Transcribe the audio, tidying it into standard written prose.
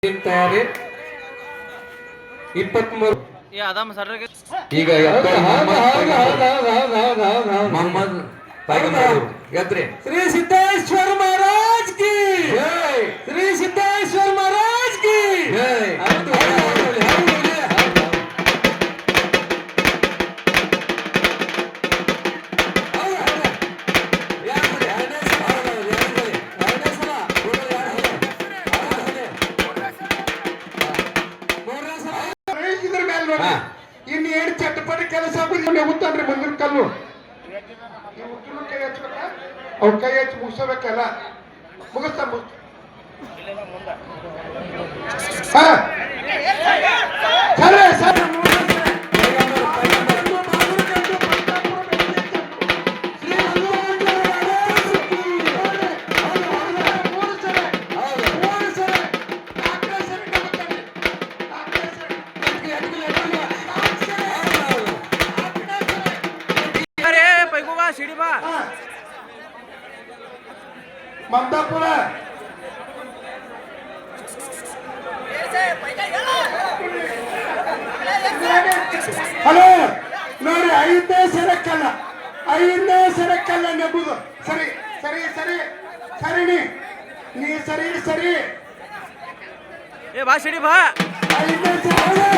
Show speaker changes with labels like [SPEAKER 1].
[SPEAKER 1] ತಯಾರಿ 23 ಈಗ ಮೊಹಮ್ಮದ್ ಪೈಗಂಬರ್ ಗೆದ್ರಿ ಶ್ರೀ ಸಿದ್ದೇಶ್ವರ ಮಹಾರಾಜ್ ಕಿ ಜೈ ಶ್ರೀ ಸಿದ್ದೇಶ್ವರ ಮಹಾರಾಜ್ ಕಿ ಜೈ
[SPEAKER 2] ಇನ್ನು ಏನು ಚಟ್ಟಪಟ್ಟಿ ಕೆಲಸ ಗೊತ್ತಾನ್ರಿ ಮುಂದಿನ ಕಲ್ಲು ಕೈ ಹಚ್ಬೇಕ ಅವ್ರ ಕೈ ಹಚ್ಚಿ ಮುಗಿಸಬೇಕಲ್ಲ ಮುಗಿಸ್ತಾ ಸರಿ ಸರಿ ಮಮದಾಪುರ ಹಲೋ ನೋಡಿ ಐದನೇ ಸರಕ್ಕಲ್ಲ ನೆಬ್ಬುದು ಸರಿ ಸರಿ ಸರಿ ಸರಿ ನೀ ಸರಿ ಸರಿ
[SPEAKER 3] ಬಾ ಸಿಡಿ ಬಾ
[SPEAKER 2] ಐದನೇ